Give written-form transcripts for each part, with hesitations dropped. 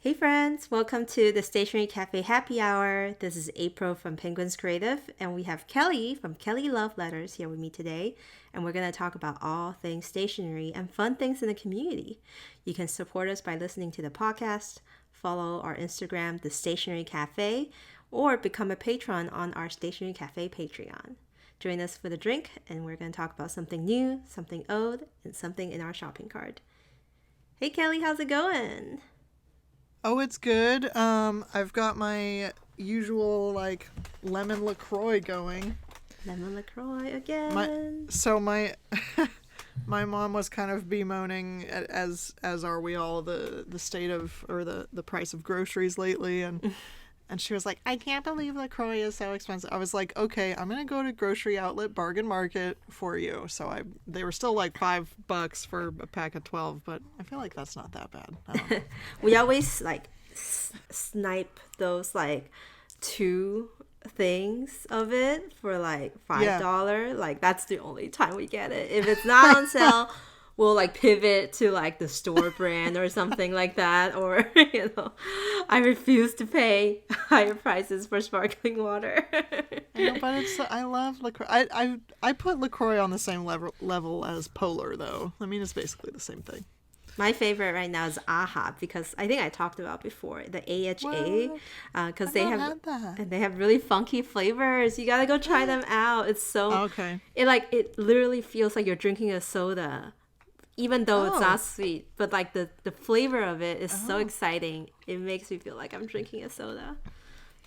Hey friends, welcome to the Stationery Cafe Happy Hour. This is April from Penguins Creative, and we have Kelly from Kelly Love Letters here with me today, and we're going to talk about all things stationery and fun things in the community. You can support us by listening to the podcast, follow our Instagram, The Stationery Cafe, or become a patron on our Stationery Cafe Patreon. Join us for the drink, and we're going to talk about something new, something old, and something in our shopping cart. Hey Kelly, how's it going? Oh, it's good. I've got my usual, lemon LaCroix going. Lemon LaCroix again. My mom was kind of bemoaning, as are we all, the state of, or the price of groceries lately, and she was like, I can't believe LaCroix is so expensive. I was like, okay, I'm going to go to Grocery Outlet Bargain Market for you. So they were still like $5 for a pack of 12, but I feel like that's not that bad. I don't know. We always snipe those two things of it for $5. Yeah. That's the only time we get it. If it's not on sale, we'll pivot to the store brand or something like that, or I refuse to pay higher prices for sparkling water. I know, but I love LaCroix. I put LaCroix on the same level as Polar, though. I mean, it's basically the same thing. My favorite right now is AHA, because I think I talked about before the AHA, because they have really funky flavors. You gotta go try them out. It's so okay. It literally feels like you're drinking a soda, even though it's not sweet. But the flavor of it is so exciting. It makes me feel like I'm drinking a soda.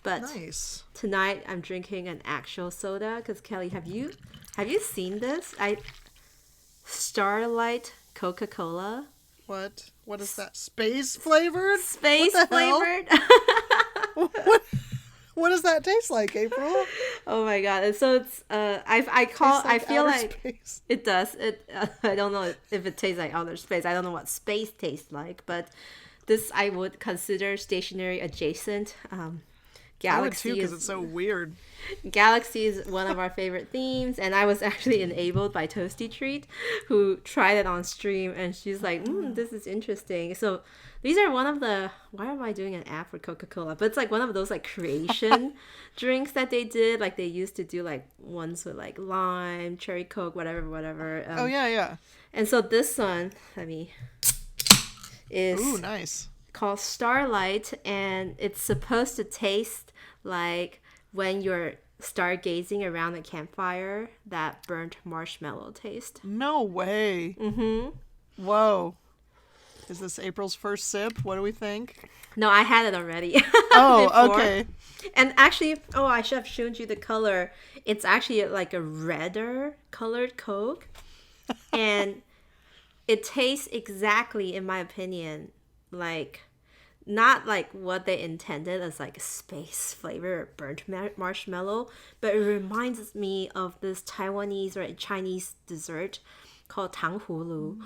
But nice. Tonight I'm drinking an actual soda. Because Kelly, have you seen this? Starlight Coca-Cola. What is that? Space flavored? Space flavored. What does that taste like, April? Oh my god! So it's I feel like space. It does. I don't know if it tastes like outer space. I don't know what space tastes like, but this I would consider stationary adjacent. Galaxy I would too, because it's so weird. Galaxy is one of our favorite themes, and I was actually enabled by Toasty Treat, who tried it on stream, and she's like, this is interesting. So these are one of the, why am I doing an app for Coca-Cola? But it's one of those creation drinks that they did. They used to do ones with lime, cherry Coke, whatever. Oh yeah. And so this one, is ooh, nice. Called Starlight, and it's supposed to taste like when you're stargazing around a campfire, that burnt marshmallow taste. No way. Mm-hmm. Whoa. Is this April's first sip? What do we think? No, I had it already. Oh, okay. And actually, I should have shown you the color. It's actually a redder colored Coke. And it tastes exactly, in my opinion, not what they intended as a space flavor or burnt marshmallow, but it reminds me of this Taiwanese or Chinese dessert called tanghulu.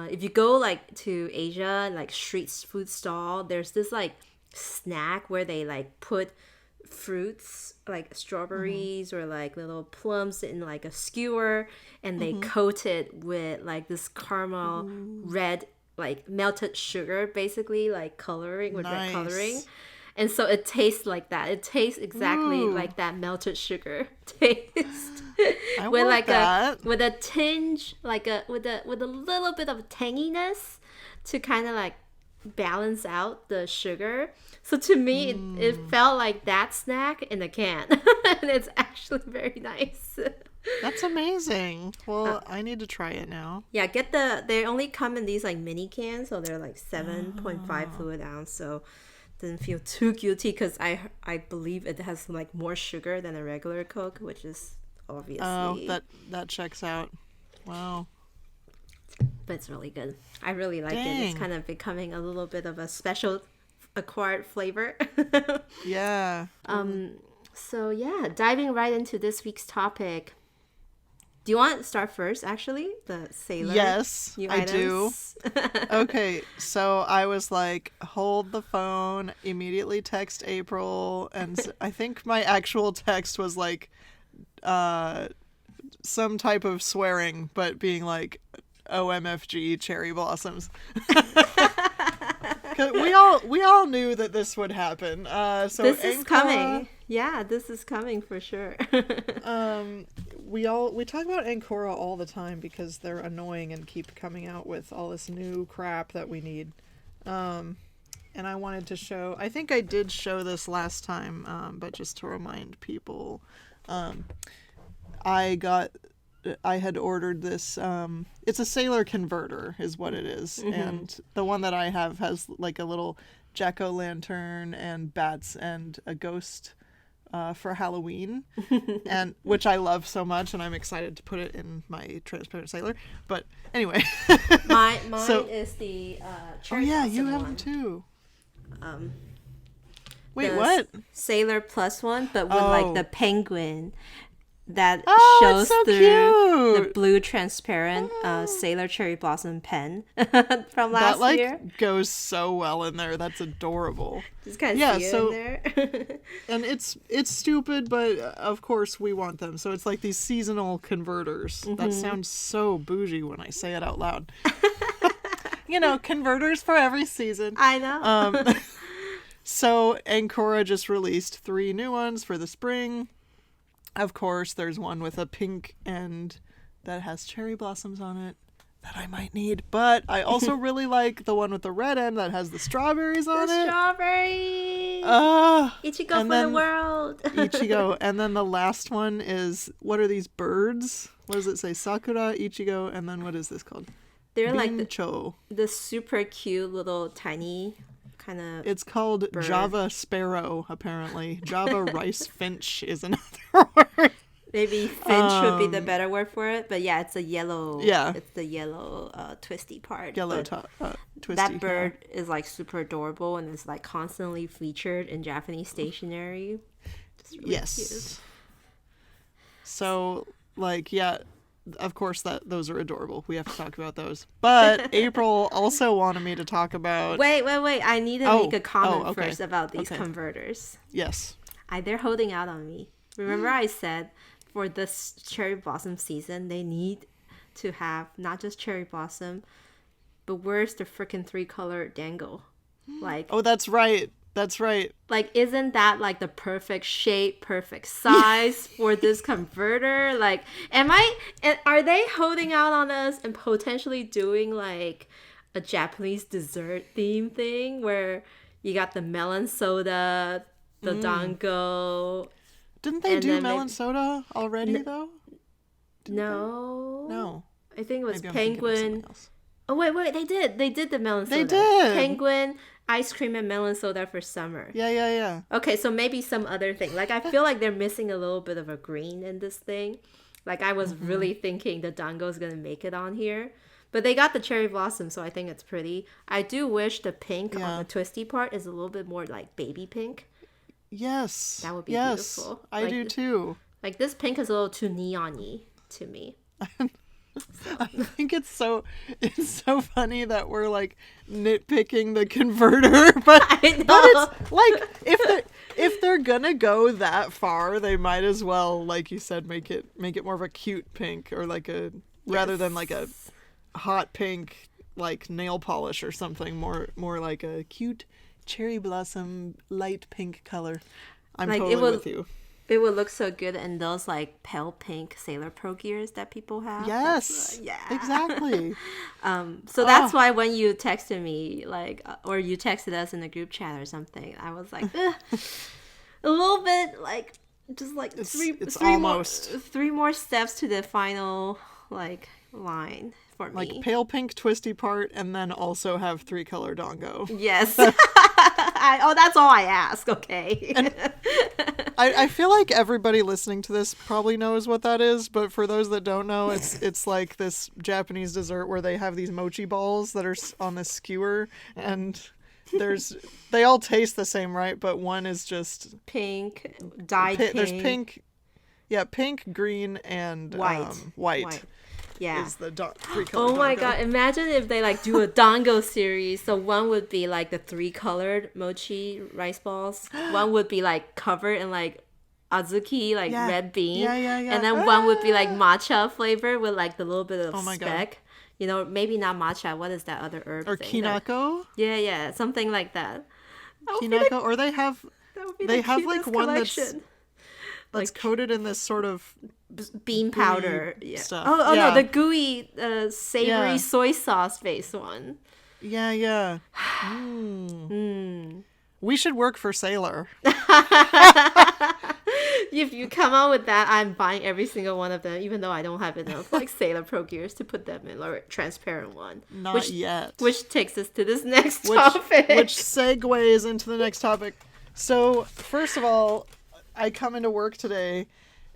If you go to Asia, street food stall, there's this snack where they put fruits strawberries or little plums in a skewer, and they coat it with this caramel red melted sugar, basically coloring with red coloring, and so it tastes like that. It tastes exactly like that melted sugar taste. I with want that. with a tinge, with a little bit of tanginess to kind of balance out the sugar. So to me, it felt like that snack in a can, and it's actually very nice. That's amazing. Well, I need to try it now. Yeah, they only come in these mini cans, so they're 7.5 fluid ounce, so didn't feel too guilty, because I believe it has more sugar than a regular Coke, which is obviously. Oh, that checks out. Wow. But it's really good. I really like it. It's kind of becoming a little bit of a special acquired flavor. Yeah. So yeah, diving right into this week's topic. Do you want to start first, actually? The sailor? Yes, I do. Okay, so I was hold the phone, immediately text April, and I think my actual text was some type of swearing, but being OMFG cherry blossoms. 'Cause we all knew that this would happen. So This is Ankara, coming. Yeah, this is coming for sure. we talk about Ancora all the time because they're annoying and keep coming out with all this new crap that we need. And I wanted to show. I think I did show this last time, but just to remind people, I had ordered this. It's a sailor converter, is what it is, and the one that I have has like a little jack-o'-lantern and bats and a ghost for Halloween, and which I love so much, and I'm excited to put it in my transparent sailor. But anyway, Mine So- is the oh cherry yeah, blossom you have one. them too. Um, Wait, the what? Sailor Plus one, but with Oh. like the penguin that Oh, shows it's so through the cute. blue transparent Sailor Cherry Blossom pen from That last year. goes so well in there. That's adorable. Just kind of yeah, see it so- in there. And it's stupid, but of course we want them. So it's like these seasonal converters. That sounds so bougie when I say it out loud. Converters for every season. I know. So Ancora just released 3 new ones for the spring. Of course, there's one with a pink end that has cherry blossoms on it that I might need. But I also really like the one with the red end that has the strawberries on The it. strawberries. Ichigo and for the then- world. Ichigo. And then the last one is, what are these birds? What does it say? Sakura, Ichigo, and then what is this called? They're like Bincho. the super cute little tiny kind of. It's called bird. Java sparrow, apparently. Java rice finch is another word. Maybe finch would be the better word for it, but yeah, it's a yellow. Yeah. It's the yellow twisty part. Yellow but top, twisty. that bird is like super adorable and is like constantly featured in Japanese stationery. Just really Yes. cute. So, of course those are adorable. We have to talk about those. But April also wanted me to talk about. Wait! I need to make a comment okay. first about these Okay. converters. Yes. They're holding out on me. Remember I said for this cherry blossom season, they need to have not just cherry blossom, but where's the freaking 3-color dangle? Like, Oh, that's right. That's right. like, isn't that like the perfect shape, perfect size for this converter? Like, are they holding out on us and potentially doing like a Japanese dessert theme thing where you got the melon soda, the dango? Didn't they And do then melon maybe- soda already though? No. No. I think it was Maybe I'm thinking of something penguin. else. Oh wait, they did. They did the melon soda. They did. Penguin, ice cream, and melon soda for summer. Yeah. Okay, so maybe some other thing. Like I feel like they're missing a little bit of a green in this thing. Like I was really thinking the dango's gonna make it on here. But they got the cherry blossom, so I think it's pretty. I do wish the pink on Yeah. the twisty part is a little bit more like baby pink. Yes. That would be yes, beautiful. I Like do too. Like this pink is a little too neon-y to me. I think it's so funny that we're like nitpicking the converter, but I know. but it's like if they're gonna go that far, they might as well, like you said, make it more of a cute pink or like a rather than like a hot pink like nail polish or something, more like a cute cherry blossom light pink color. I'm Like, it totally would- with you. It would look so good in those like pale pink Sailor Pro gears that people have. Yes. Yeah. Exactly. So that's why when you texted me, like, or you texted us in the group chat or something, I was like, "Ugh." A little bit like, just like It's three almost. more, 3 more steps to the final like line for Like me. pale pink twisty part, and then also have 3-color dongo. Yes. That's all I ask. Okay. I feel like everybody listening to this probably knows what that is, but for those that don't know, it's like this Japanese dessert where they have these mochi balls that are on this skewer, and they all taste the same, right? But one is just Pink, dyed pink. There's pink, pink, green, and White. white. Yeah. Is the 3-color Oh my dongo. god, imagine if they like do a dango series. So one would be like the 3-colored mochi rice balls. One would be like covered in like azuki, like Yeah. red bean. Yeah. And then one would be like matcha flavor with like the little bit of Oh my God. speck. You know, maybe not matcha. What is that other herb Or thing? kinako. Yeah, something like that. That would be the, Kinako. Or they have that would be they the have like cutest one collection. that's Like coated in this sort of bean gooey powder. Yeah. stuff. Oh Yeah. no, the gooey, savory Yeah. soy sauce based one. Yeah. We should work for Sailor. If you come out with that, I'm buying every single one of them, even though I don't have enough like Sailor Pro Gears to put them in, or transparent one. Not yet. Which takes us to this next topic. Which segues into the next topic. So, first of all, I come into work today,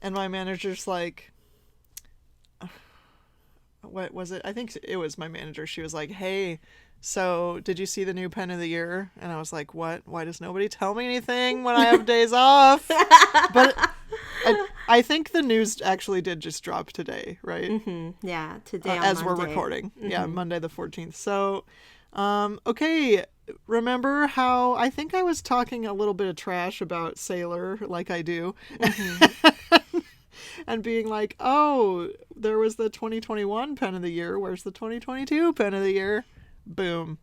and my manager's like, what was it? I think it was my manager. She was like, hey, so did you see the new pen of the year? And I was like, what? Why does nobody tell me anything when I have days off? But I think the news actually did just drop today, right? Mm-hmm. Yeah, today on as Monday. we're recording. Mm-hmm. Yeah, Monday the 14th. So, okay, remember how I think I was talking a little bit of trash about Sailor, like I do, and being like, oh, there was the 2021 pen of the year. Where's the 2022 pen of the year? Boom.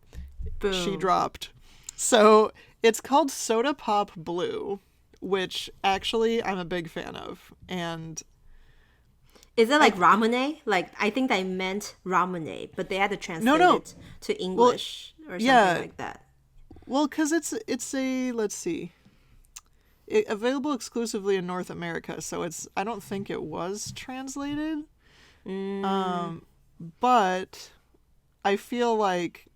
She dropped. So it's called Soda Pop Blue, which actually I'm a big fan of. And is it like ramune? Like, I think they meant ramune, but they had to translate it to English or something like that. Well, because it's a, let's see, available exclusively in North America, so I don't think it was translated. But I feel like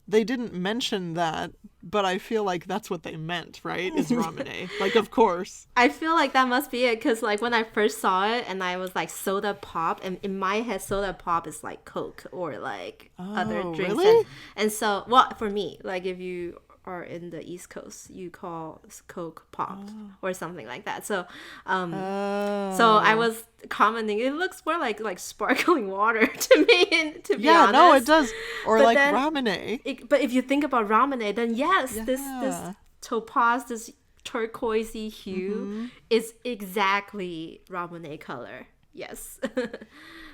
they didn't mention that, but I feel like that's what they meant, right? Is ramune. Like, of course. I feel like that must be it, because like when I first saw it and I was like soda pop, and in my head soda pop is like Coke or like other drinks. Really? And so, well, for me, like if you are in the East Coast, you call Coke Pop or something like that. So so I was commenting, it looks more like sparkling water to me, and to be honest. No, it does. Or But like then ramune. But if you think about ramune, then yes, Yeah. this topaz, this turquoisey hue is exactly ramune color. Yes.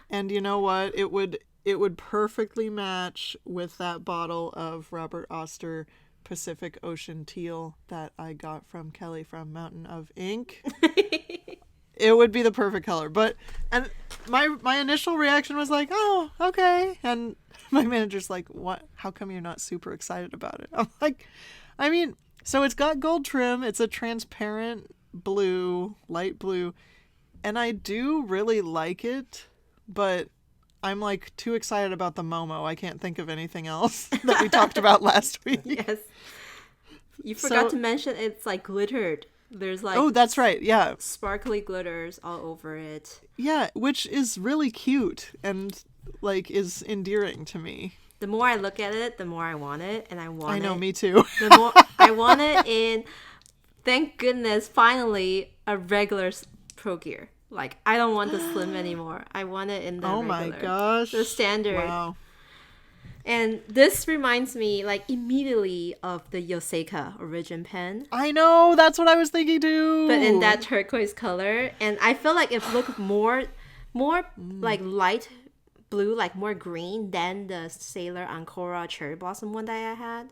And you know what? It would perfectly match with that bottle of Robert Oster Pacific Ocean teal that I got from Kelly from Mountain of Ink. It would be the perfect color. And my initial reaction was like, oh, okay. And my manager's like, what? How come you're not super excited about it? I'm like, I mean, so it's got gold trim. It's a transparent blue, light blue. And I do really like it, but I'm like too excited about the Momo. I can't think of anything else that we talked about last week. Yes. You forgot to mention it's like glittered. There's like, oh, that's right. Yeah. Sparkly glitters all over it. Yeah, which is really cute and like is endearing to me. The more I look at it, the more I want it, and I know, me too. The more I want it in, thank goodness, finally a regular Pro Gear. Like, I don't want the slim anymore. I want it in the regular. My gosh. The standard. Wow. And this reminds me, like, immediately of the Yoseika Origin pen. I know, that's what I was thinking too. But in that turquoise color. And I feel like it looked more like light blue, like more green than the Sailor Ancora Cherry Blossom one that I had.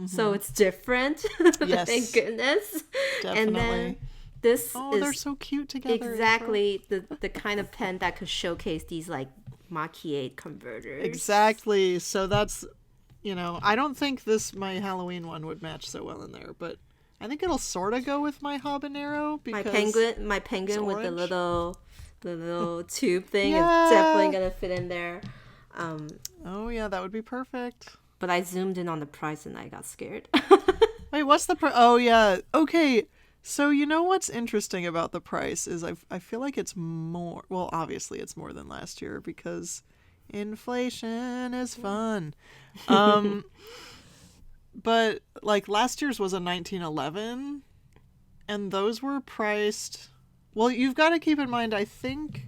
So it's different. Yes. Thank goodness. Definitely. And then this is they're so cute together. exactly the kind of pen that could showcase these like Mach-E converters. Exactly. So that's, I don't think my Halloween one would match so well in there, but I think it'll sort of go with my habanero because my penguin with the little tube thing Yeah. is definitely gonna fit in there. Oh yeah, that would be perfect. But I zoomed in on the price and I got scared. Wait, what's the price? Oh yeah. Okay. So what's interesting about the price is I feel like it's more, well, obviously it's more than last year because inflation is fun. But like last year's was a 1911 and those were priced, well, you've got to keep in mind, I think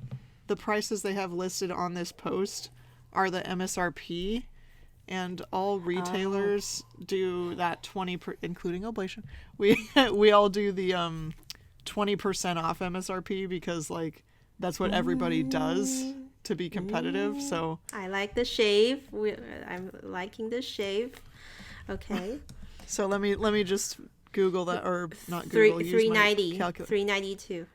the prices they have listed on this post are the MSRP. And all retailers do that 20%, including Oblation. We all do the 20% off MSRP because like that's what everybody does. to be competitive. So I like the shave. I'm liking the shave. Okay. So let me just Google that, or not Google. Use my 390. calculator. 392.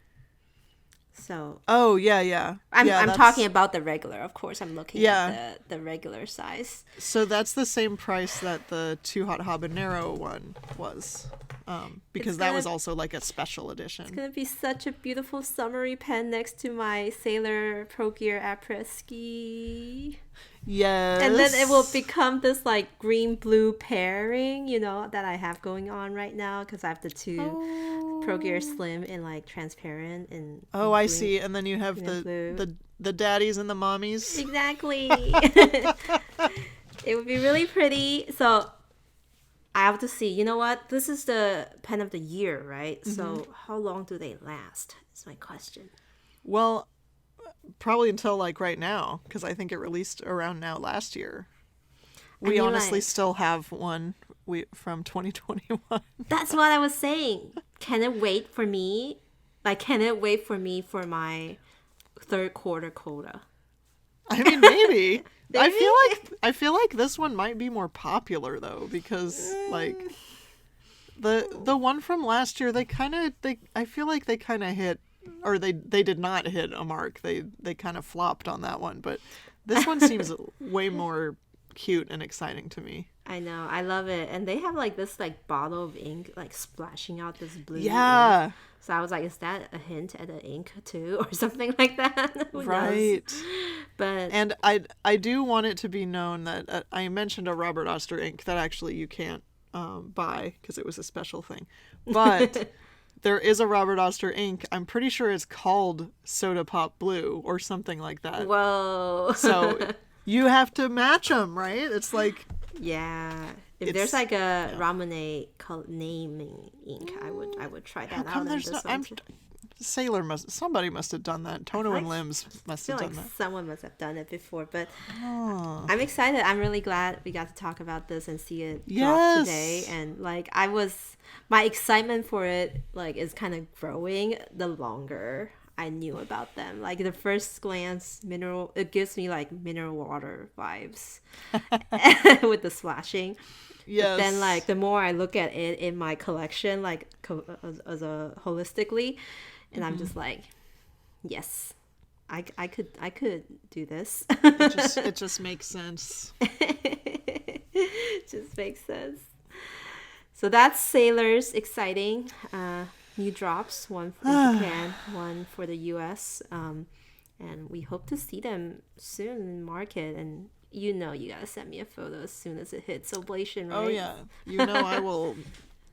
So Oh yeah. I'm that's, talking about the regular. Of course, I'm looking Yeah. at the regular size. So that's the same price that the Too Hot Habanero one was, because that was also like a special edition. It's gonna be such a beautiful summery pen next to my Sailor Pro Gear après ski. Yes. And then it will become this like green-blue pairing, you know, that I have going on right now because I have the two Pro Gear Slim in like transparent and. Oh, I see. And then you have blue. the daddies and the mommies. Exactly. It would be really pretty. So I have to see. You know what? This is the pen of the year, right? Mm-hmm. So how long do they last? Is my question. Well, probably until like right now, because I think it released around now last year. We honestly still have one from 2021. That's what I was saying. Can it wait for me? Like, can it wait for me for my third quarter quota? I mean, maybe. I feel like this one might be more popular though, because like the one from last year, I feel like they kind of hit, or they did not hit a mark. They kind of flopped on that one, but this one seems way more cute and exciting to me. I know, I love it. And they have like this like bottle of ink like splashing out this blue ink. So I was like, is that a hint at the ink too, or something like that? Right. But and I do want it to be known that I mentioned a Robert Oster ink that actually you can't buy because it was a special thing, but there is a Robert Oster ink. I'm pretty sure it's called Soda Pop Blue or something like that. Whoa. So you have to match them, right? It's like, yeah. If there's like a Ramune naming ink, I would try that out. Somebody must have done that. Tono and Limbs must have done that. Someone must have done it before, but I'm excited. I'm really glad we got to talk about this and see it drop today. And like my excitement for it like is kind of growing the longer I knew about them. Like the first glance, it gives me like mineral water vibes with the splashing. Yes. But then like the more I look at it in my collection, like as a holistically, and I'm just like, yes, I could do this. It just makes sense. Just makes sense. So that's Sailor's exciting new drops, one for Japan, one for the US, and we hope to see them soon in market. And you gotta send me a photo as soon as it hits Oblation, right? Oh yeah, I will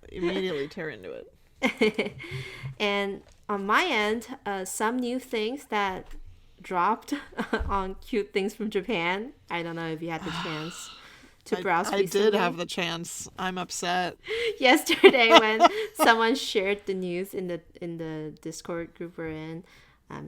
immediately tear into it. And on my end, some new things that dropped on Cute Things from Japan. I don't know if you had the chance to browse. I did have the chance. I'm upset. Yesterday when someone shared the news in the Discord group we're in,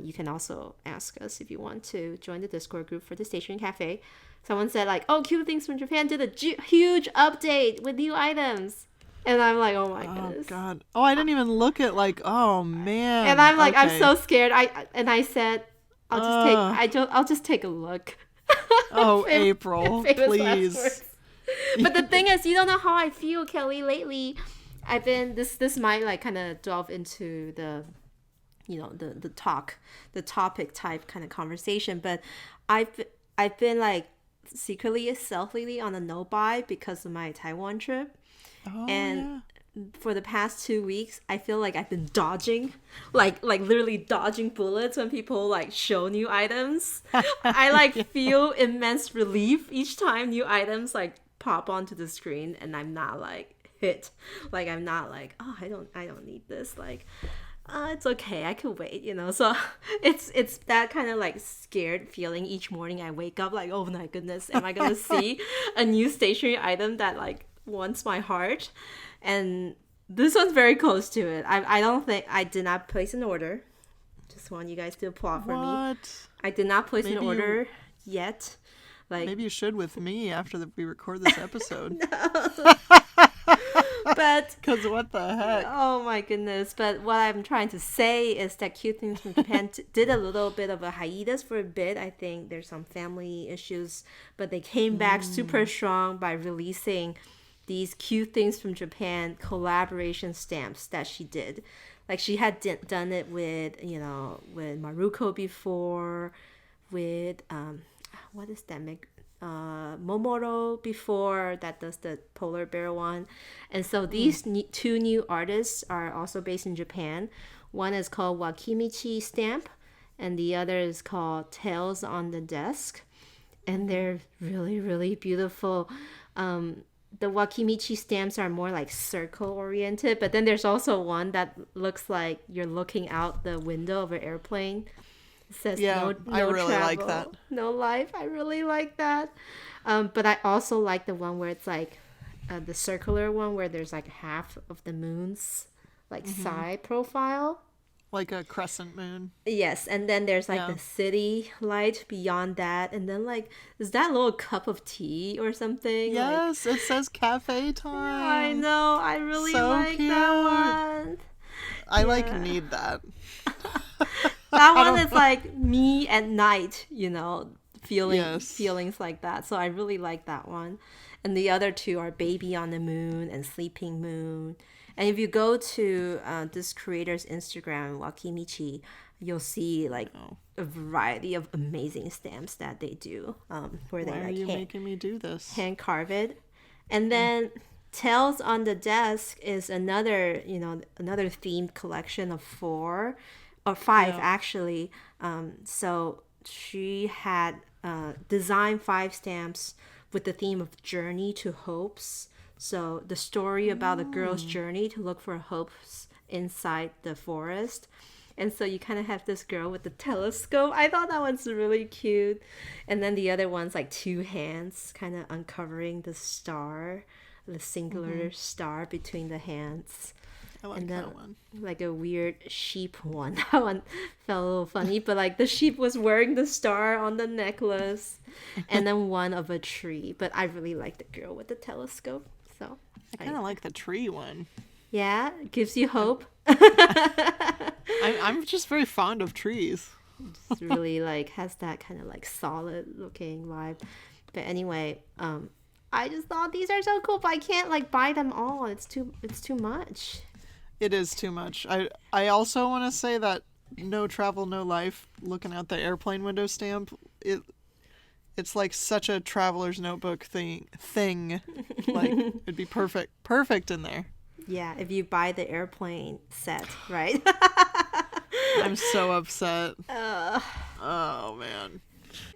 you can also ask us if you want to join the Discord group for the Station Cafe. Someone said like, "Oh, Cute Things from Japan did a huge update with new items," and I'm like, "Oh my goodness!" Oh God! Oh, I didn't even look at like, oh man! And I'm like, okay. I'm so scared. I said, I'll just take a look. Oh, April, please. But the thing is, you don't know how I feel, Kelly. Lately, I've been this might like kind of delve into the, the topic type kind of conversation. But I've been like secretly stealthily on a no buy because of my Taiwan trip, and for the past 2 weeks, I feel like I've been dodging, like literally dodging bullets when people like show new items. I like feel immense relief each time new items like pop onto the screen, and I'm not like hit. Like I'm not like, oh, I don't need this. Like, it's okay, I could wait, So it's that kind of like scared feeling each morning I wake up like, oh my goodness, am I gonna see a new stationery item that like wants my heart? And this one's very close to it. I don't think I did not place an order. Just want you guys to applaud for me. I did not place an order yet. Like maybe you should with me after we record this episode. But Because what the heck? oh my goodness. But what I'm trying to say is that Cute Things from Japan did a little bit of a hiatus for a bit. I think there's some family issues, but they came back super strong by releasing these Cute Things from Japan collaboration stamps that she did. Like she had done it with, with Maruko before, with, what is that? Momoro before that does the polar bear one. And so these two new artists are also based in Japan. One is called Wakamichi Stamp and the other is called Tales on the Desk, and they're really, really beautiful. The Wakimichi stamps are more like circle oriented, but then there's also one that looks like you're looking out the window of an airplane. It says no I really travel, like that. no life. I really like that. But I also like the one where it's like the circular one where there's like half of the moon's like side profile. Like a crescent moon. Yes, and then there's like the city light beyond that, and then like is that little cup of tea or something? Yes, it says cafe time. I know, I really So like cute. that one. I need that. That one is like me at night, Yes. feelings like that. So I really like that one. And the other two are Baby on the Moon and Sleeping Moon. And if you go to this creator's Instagram, Wakimichi, you'll see like a variety of amazing stamps that they do, where Why they are like you making me do this? hand carve it. And then Tales on the Desk is another themed collection of 4 or 5 actually. So she had designed 5 stamps with the theme of journey to hopes. So the story about a girl's journey to look for hopes inside the forest. And so you kind of have this girl with the telescope. I thought that one's really cute. And then the other one's like 2 hands kind of uncovering the star, the singular star between the hands. I like And then that one. like a weird sheep one. That one felt a little funny, but like the sheep was wearing the star on the necklace. And then one of a tree. But I really like the girl with the telescope. So I kind of like the tree one. yeah, it gives you hope. I'm just very fond of trees. It's really like has that kind of like solid looking vibe. But anyway, I just thought these are so cool, but I can't like buy them all. It's too much. It is too much. I also want to say that No Travel, No Life, looking out the airplane window stamp, it's like such a traveler's notebook thing. Like it'd be perfect in there. Yeah, if you buy the airplane set, right? I'm so upset. Oh man.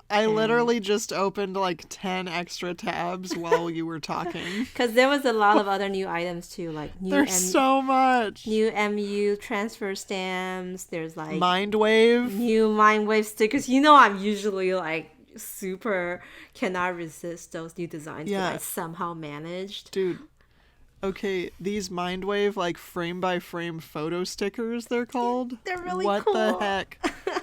I literally just opened like 10 extra tabs while you were talking. Because there was a lot of other new items too, like There's so much. new MU transfer stamps. There's like Mindwave. new Mindwave stickers. I'm usually like super cannot resist those new designs, but I somehow managed. Dude. Okay, these Mindwave like frame by frame photo stickers they're called. They're really what cool. the heck?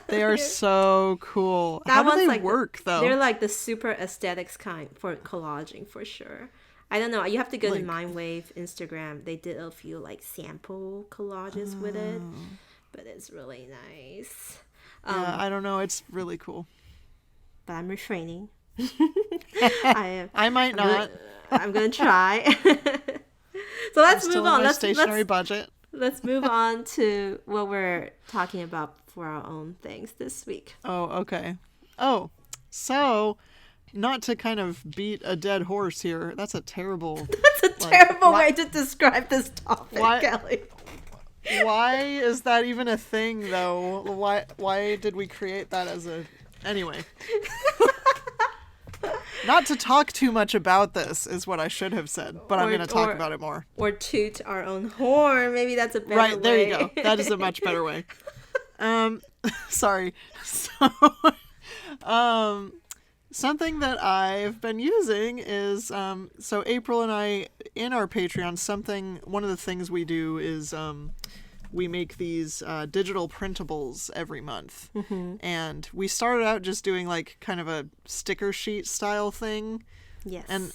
They are so cool. That How do one's they like work though? They're like the super aesthetics kind for collaging for sure. I don't know. You have to go to Mindwave Instagram. They did a few like sample collages with it, but it's really nice. Yeah, I don't know. It's really cool. But I'm refraining. I might not. I'm gonna try. So let's move on. Stationary budget. Let's move on to what we're talking about for our own things this week. Oh, okay. Oh, so not to kind of beat a dead horse here. That's a terrible. That's a terrible way to describe this topic, Kelly. Why is that even a thing, though? Why did we create that as a? Anyway. Not to talk too much about this is what I should have said, but I'm going to talk about it more. Or toot our own horn. Maybe that's a better way. Right, there you go. That is a much better way. Sorry. So, something that I've been using is, so April and I, in our Patreon, one of the things we do is, we make these digital printables every month. Mm-hmm. And we started out just doing like kind of a sticker sheet style thing. Yes. And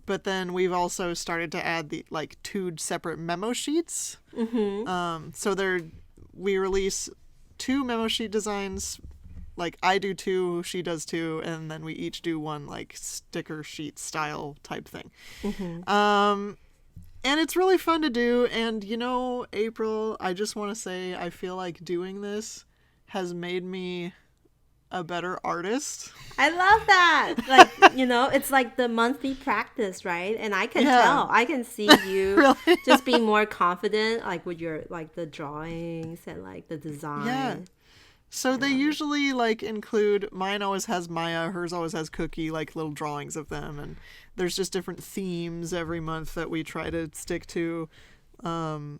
but then we've also started to add the like 2 separate memo sheets. So we release 2 memo sheet designs. Like I do 2, she does 2, and then we each do 1 like sticker sheet style type thing. And it's really fun to do. And April, I just want to say I feel like doing this has made me a better artist. I love that. Like, it's like the monthly practice, right? And I can tell. I can see you Really? just being more confident, like with your like the drawings and like the design. Yeah. So they usually like include, mine always has Maya, hers always has Cookie, like little drawings of them, and there's just different themes every month that we try to stick to. And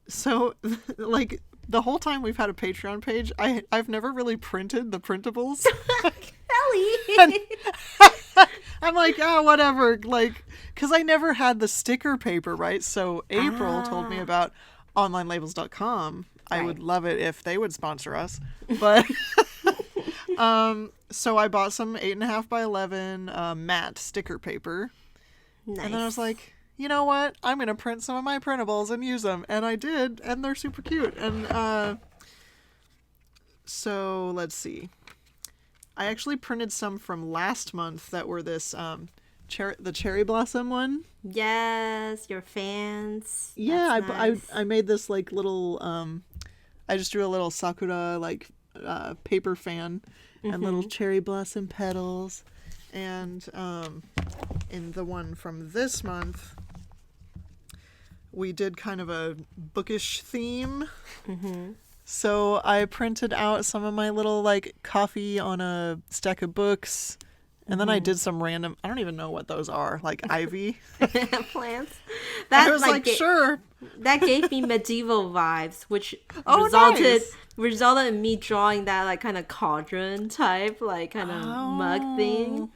so like the whole time we've had a Patreon page, I've never really printed the printables. Kelly. I'm like, whatever, like, because I never had the sticker paper, right? So April told me about onlinelabels.com. I would love it if they would sponsor us. But so I bought some 8.5 by 11 matte sticker paper. Nice. And then I was like, you know what? I'm going to print some of my printables and use them. And I did. And they're super cute. And so let's see. I actually printed some from last month that were this the cherry blossom one. Yes, your fans. Yeah, That's nice. I made this like little I just drew a little sakura like paper fan and little cherry blossom petals. And in the one from this month, we did kind of a bookish theme. So I printed out some of my little like coffee on a stack of books. And then I did some random, I don't even know what those are, like ivy. Plants. I was like sure. That gave me medieval vibes, which nice. resulted in me drawing that like kind of cauldron type, like kind of mug thing.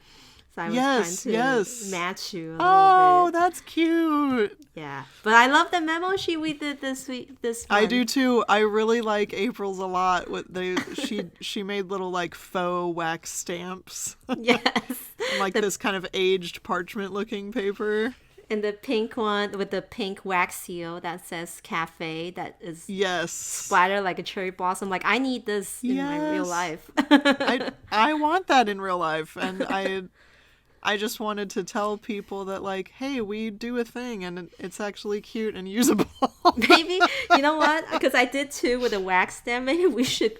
So I was trying to match you a little bit. Oh, that's cute. Yeah, but I love the memo sheet we did this month. I do too. I really like April's a lot. She made little like faux wax stamps. Yes. And, like this kind of aged parchment looking paper. And the pink one with the pink wax seal that says cafe that is splattered like a cherry blossom. Like I need this in my real life. I want that in real life, and I just wanted to tell people that, like, hey, we do a thing, and it's actually cute and usable. Maybe, you know what? Because I did too with a wax stamp. Maybe we should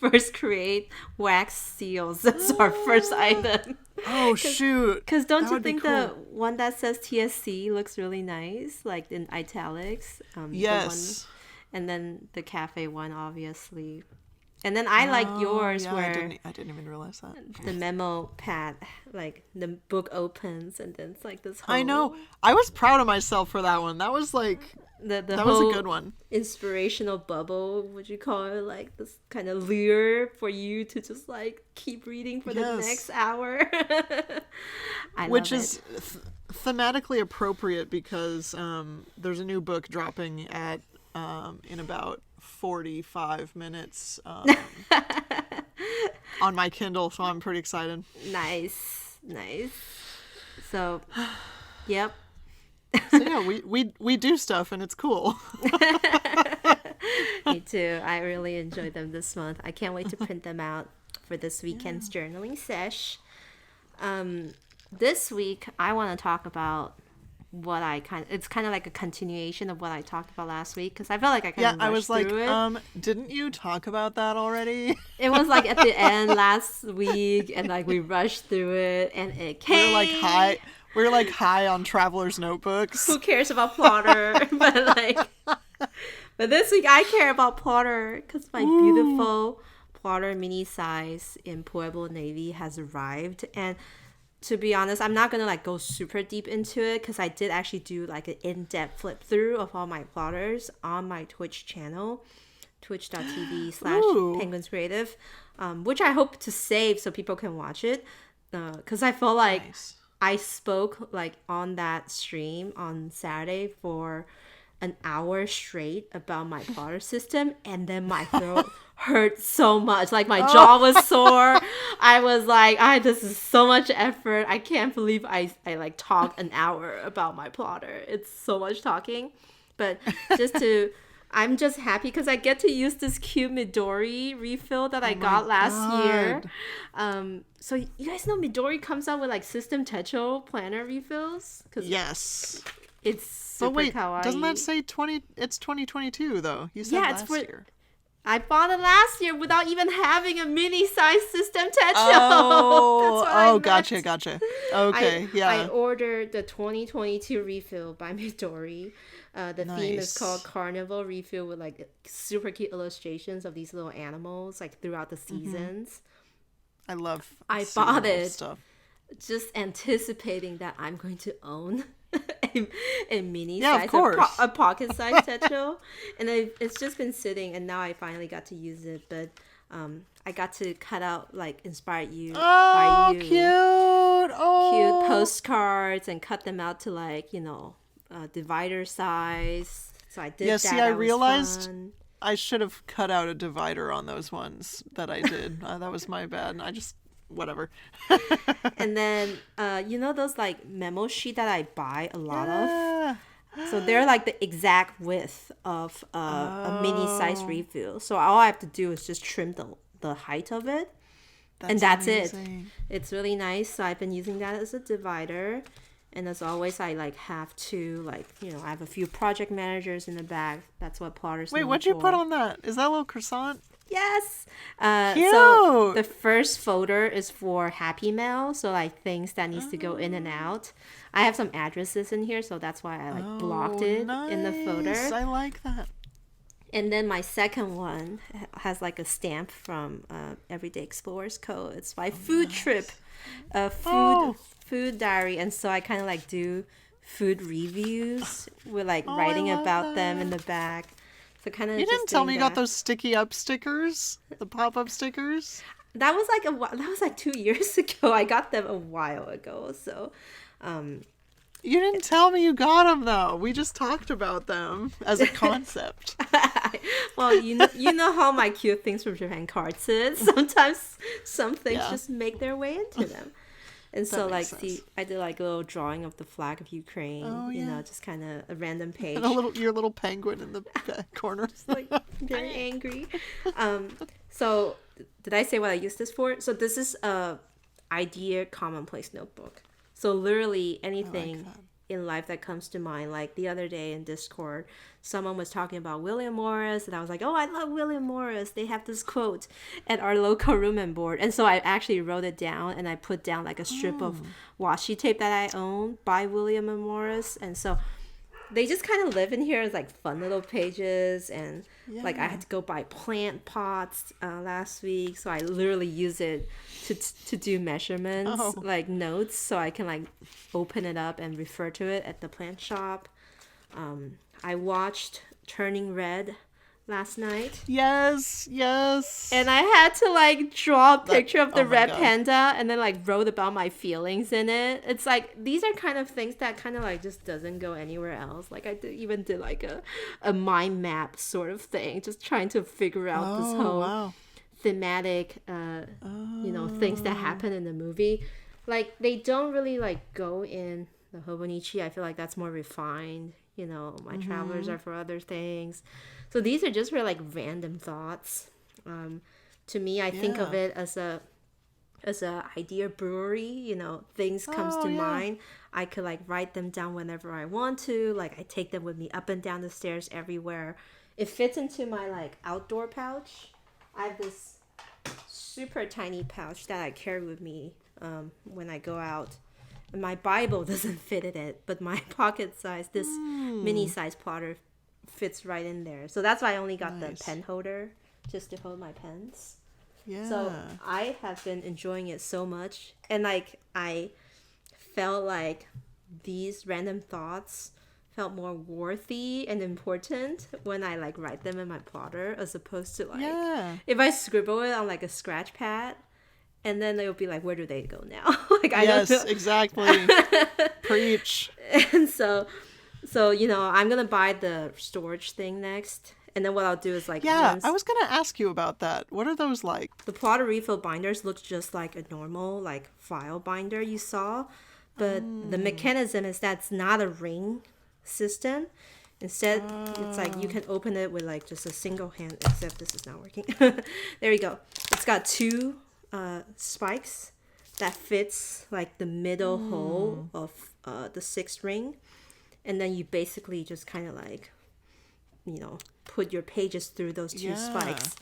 first create wax seals. That's our first item. Oh, shoot. Because don't you think the one that says TSC looks really nice? Like in italics? Yes. And then the cafe one, obviously. And then I like yours where I didn't even realize that. The memo pad, like the book opens and then it's like this whole... I know. I was proud of myself for that one. That was like... that was a good one. Inspirational bubble, would you call it? Like this kind of lure for you to just like keep reading for the next hour. Which is thematically appropriate because there's a new book dropping at in about 45 minutes on my Kindle, so I'm pretty excited. Nice. So, yep. So yeah, we do stuff and it's cool. Me too. I really enjoyed them this month. I can't wait to print them out for this weekend's journaling sesh. This week I want to talk about what it's kind of like a continuation of what I talked about last week because I felt like I kind of rushed through it. Didn't you talk about that already? It was like at the end last week and like we rushed through it and it came. We're like high on traveler's notebooks. Who cares about Plotter? But this week I care about Plotter because my beautiful Plotter mini size in Pueblo Navy has arrived. And to be honest, I'm not gonna like go super deep into it because I did actually do like an in-depth flip through of all my plotters on my Twitch channel, twitch.tv/Penguins Creative, which I hope to save so people can watch it because I feel like I spoke like on that stream on Saturday for an hour straight about my plotter system and then my throat hurt so much. Like my jaw was sore. I was like, this is so much effort. I can't believe I like talked an hour about my plotter. It's so much talking. But I'm just happy because I get to use this cute Midori refill that I got last year. So you guys know Midori comes out with like System Techo planner refills? Yes. It's super kawaii. Doesn't that say it's 2022 though? You said last year. I bought it last year without even having a mini-size System Techo. Oh, gotcha. Okay, I ordered the 2022 refill by Midori. The theme is called Carnival Refill with like super cute illustrations of these little animals like throughout the seasons. I bought it stuff. Just anticipating that I'm going to own a mini of size, course. a pocket size Techo, and it's just been sitting, and now I finally got to use it. But I got to cut out like inspired you by you, cute postcards, and cut them out to like divider size. So I did that. See, I realized I should have cut out a divider on those ones that I did. That was my bad. I just whatever. And then those like memo sheet that I buy a lot of. So they're like the exact width of a mini size refill. So all I have to do is just trim the height of it. That's amazing. It. It's really nice. So I've been using that as a divider. And as always, I like have to I have a few project managers in the back. That's what plotters. Wait, what'd you put on that? Is that a little croissant? Yes. Cute. So the first folder is for Happy Mail, so like things that needs to go in and out. I have some addresses in here, so that's why I blocked it in the folder. I like that. And then my second one has like a stamp from Everyday Explorers Co. It's my food trip, food diary, and so I kind of like do food reviews with like writing about them in the back. So kind of. You didn't tell me you got those sticky up stickers, the pop up stickers. That was like 2 years ago. I got them a while ago. So. You didn't tell me you got them though. We just talked about them as a concept. Well, you know how my cute things from Japan cards is. Sometimes some things just make their way into them. And so I did like a little drawing of the flag of Ukraine. Just kind of a random page. And your little penguin in the corner. Like very angry. So did I say what I used this for? So this is a idea commonplace notebook. So literally anything in life that comes to mind. Like the other day in Discord, someone was talking about William Morris, and I was like, oh, I love William Morris. They have this quote at our local room and board. And so I actually wrote it down, and I put down like a strip of washi tape that I own by William and Morris. And so they just kind of live in here as like fun little pages. And like I had to go buy plant pots last week, so I literally use it to do measurements, like notes, so I can like open it up and refer to it at the plant shop. I watched Turning Red last night. Yes. And I had to like draw a picture of the red panda and then like wrote about my feelings in it. It's like these are kind of things that kind of like just doesn't go anywhere else. Like I did like a mind map sort of thing, just trying to figure out this whole thematic things that happen in the movie. Like they don't really like go in the Hobonichi. I feel like that's more refined. My travelers are for other things. So these are just for like random thoughts. To me, I think of it as a idea brewery. Things comes to mind. I could like write them down whenever I want to. Like I take them with me up and down the stairs everywhere. It fits into my like outdoor pouch. I have this super tiny pouch that I carry with me when I go out. And my Bible doesn't fit in it, but my pocket size, this mini size plotter fits right in there. So that's why I only got the pen holder, just to hold my pens. Yeah. So I have been enjoying it so much. And like I felt like these random thoughts felt more worthy and important when I like write them in my plotter, as opposed to like if I scribble it on like a scratch pad, and then they'll be like, where do they go now? Like I don't know. Exactly. Preach. And so I'm gonna buy the storage thing next, And then what I'll do is like Yeah, once I was gonna ask you about that. What are those like? the plotter refill binders look just like a normal like file binder you saw, but the mechanism is that it's not a ring system. Instead, it's like you can open it with like just a single hand, except this is not working. There you go. It's got two spikes that fits like the middle hole of the sixth ring. And then you basically just kind of like, put your pages through those two spikes.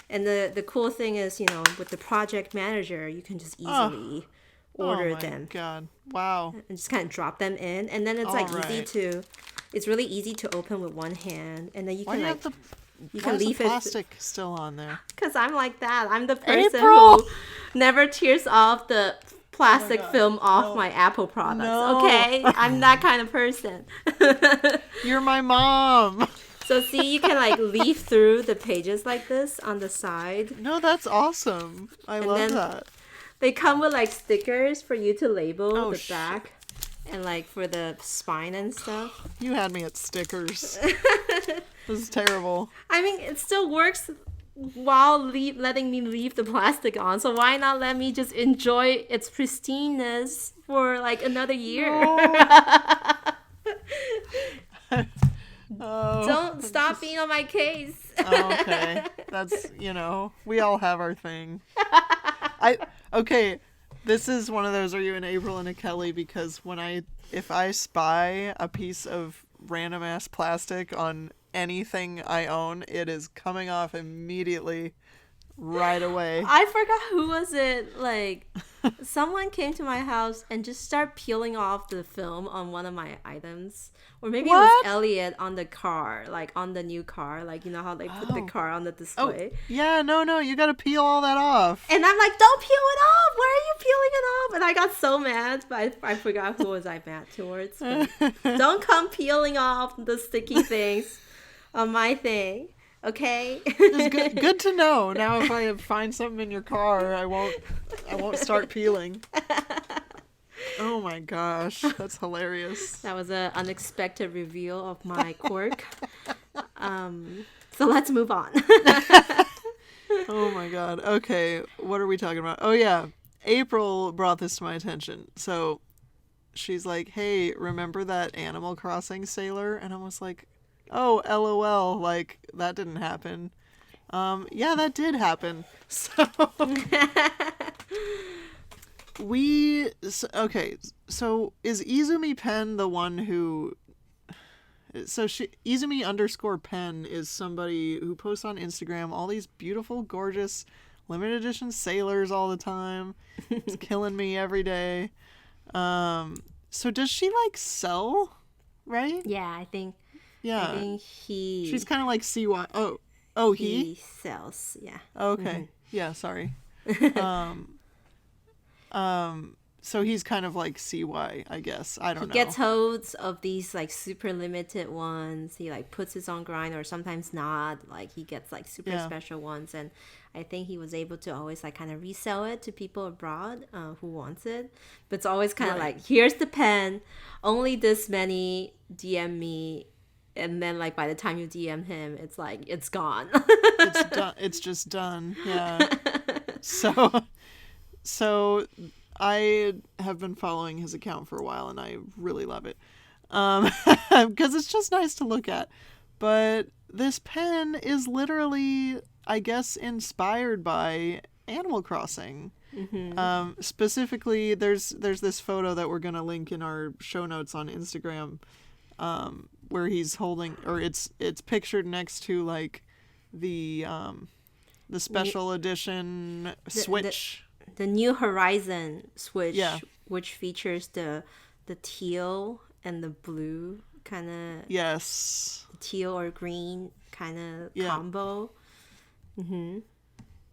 And the cool thing is, with the project manager, you can just easily order them. God. Wow. And just kind of drop them in. And then it's it's really easy to open with one hand. And then you can you can leave the plastic still on there? Because I'm like that. I'm the person April! who never tears off the plastic film off my Apple products. No. Okay? I'm that kind of person. You're my mom. So see, you can like leaf through the pages like this on the side. No, that's awesome. I love that. They come with like stickers for you to label the shit. back. And like for the spine and stuff. You had me at stickers. This is terrible. I mean, it still works while letting me leave the plastic on. So why not let me just enjoy its pristineness for like another year? Don't stop being on my case. Okay. That's, we all have our thing. Okay. This is one of those, are you an April and a Kelly? Because if I spy a piece of random ass plastic on anything I own, it is coming off immediately, right away. I forgot who was it. Like, someone came to my house and just started peeling off the film on one of my items. Or maybe it was Elliot on the car, like on the new car. Like, you know how they put the car on the display? Oh, yeah, no, you gotta peel all that off. And I'm like, don't peel it off! Why are you peeling it off? And I got so mad, but I forgot who was I mad towards. But don't come peeling off the sticky things on my thing, okay? It's good to know. Now if I find something in your car, I won't start peeling. Oh my gosh, that's hilarious. That was an unexpected reveal of my quirk. So let's move on. Oh my god. Okay, what are we talking about? Oh yeah, April brought this to my attention. So she's like, hey, remember that Animal Crossing sailor? And I was like, oh, LOL, like, that didn't happen. Yeah, that did happen. So... so is Izumi Pen the one who... Izumi_Pen is somebody who posts on Instagram all these beautiful, gorgeous, limited edition sailors all the time. It's killing me every day. So does she, like, sell, right? Yeah, I think... Yeah. I think he... She's kind of like CY... Oh, he? He sells, yeah. Okay. Mm-hmm. Yeah, sorry. So he's kind of like CY, I guess. I don't know. He gets holds of these like super limited ones. He like puts his own grind, or sometimes not. Like he gets like super special ones, and I think he was able to always like kind of resell it to people abroad who wants it. But it's always kind of like, here's the pen, only this many, DM me. And then, like, by the time you DM him, it's like, it's gone. It's done. It's just done. Yeah. So I have been following his account for a while, and I really love it. Because it's just nice to look at. But this pen is literally, I guess, inspired by Animal Crossing. Mm-hmm. Specifically, there's this photo that we're going to link in our show notes on Instagram, where he's holding, or it's pictured next to like the special edition Switch, the New Horizon Switch, which features the teal and the blue kind of teal or green kind of combo. Mm-hmm.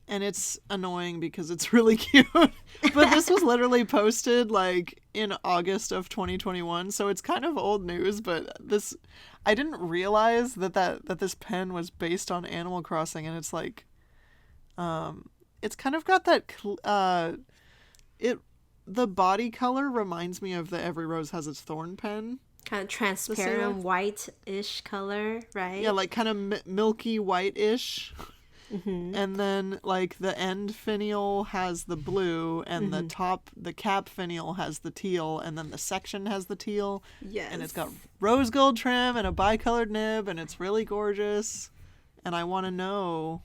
And it's annoying because it's really cute. But this was literally posted like in August of 2021, so it's kind of old news. But I didn't realize that this pen was based on Animal Crossing, and it's like, it's kind of got that the body color reminds me of the Every Rose Has Its Thorn pen. kind of transparent white-ish color, right? Yeah, like kind of milky white-ish. Mm-hmm. And then like the end finial has the blue, and the cap finial has the teal, and then the section has the teal. Yes. And it's got rose gold trim and a bicolored nib, and it's really gorgeous. And I want to know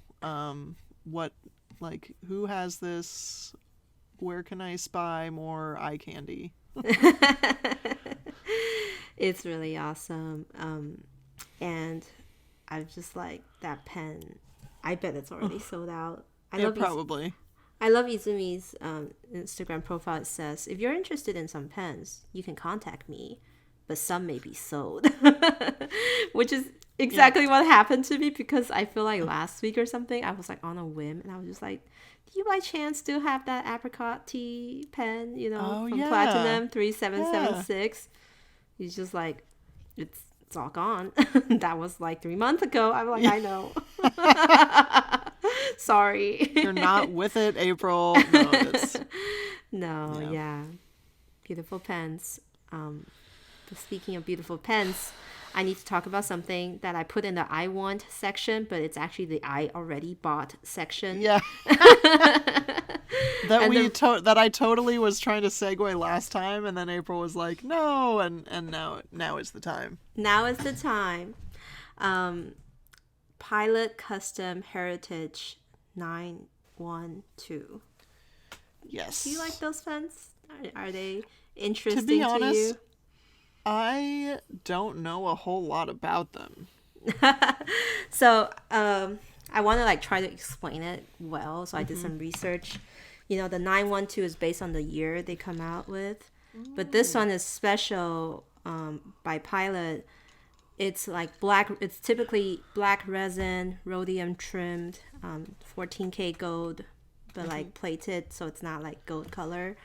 who has this? Where can I spy more eye candy? It's really awesome. And I just like that pen. I bet it's already sold out. Probably. I love Izumi's Instagram profile. It says, if you're interested in some pens, you can contact me, but some may be sold. Which is exactly what happened to me, because I feel like last week or something, I was like on a whim, and I was just like, do you by chance still have that apricot tea pen, from Platinum 3776? He's just like, it's all gone. That was like 3 months ago. I'm like, I know. Sorry. You're not with it, April. No, yeah. Beautiful pens. But speaking of beautiful pens, I need to talk about something that I put in the I want section, but it's actually the I already bought section. Yeah. That I totally was trying to segue last time, and then April was like, no, and now is the time. Now is the time. Pilot Custom Heritage 912. Yes. Do you like those pens? Are they interesting to be to honest, you? I don't know a whole lot about them. So I want to try to explain it well. So I did some research. The 912 is based on the year they come out with. But this one is special by Pilot. It's like black. It's typically black resin, rhodium trimmed, 14K gold, but plated, so it's not like gold color.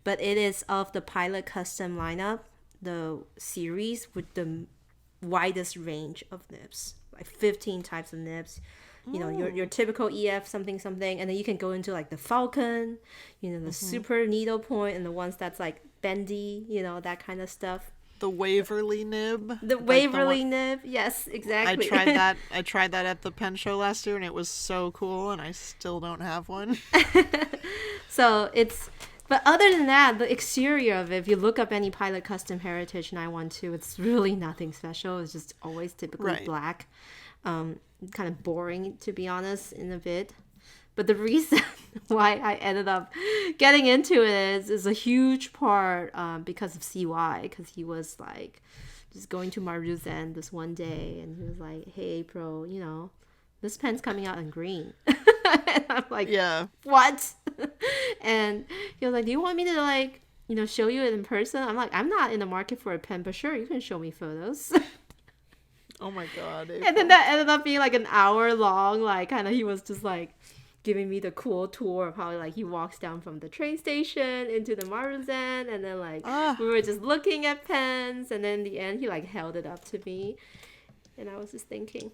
But it is of the Pilot Custom lineup, the series with the widest range of nibs, like 15 types of nibs. Your typical EF something, and then you can go into like the Falcon, the super needle point, and the ones that's like bendy, that kind of stuff. The Waverly nib. The Waverly nib, yes, exactly. I tried that at the pen show last year, and it was so cool, and I still don't have one. So but other than that, the exterior of it, if you look up any Pilot Custom Heritage 912, it's really nothing special. It's just always typically black. Kind of boring, to be honest, in a bit. But the reason why I ended up getting into it is a huge part because of CY, because he was like just going to Maruzen this one day, and he was like, hey, April, this pen's coming out in green. And I'm like, yeah, what? And he was like, do you want me to show you it in person? I'm like, I'm not in the market for a pen, but sure, you can show me photos. Oh my god. April. And then that ended up being like an hour long, he was just like giving me the cool tour of how he walks down from the train station into the Maruzen, and then we were just looking at pens, and then in the end he held it up to me, and I was just thinking,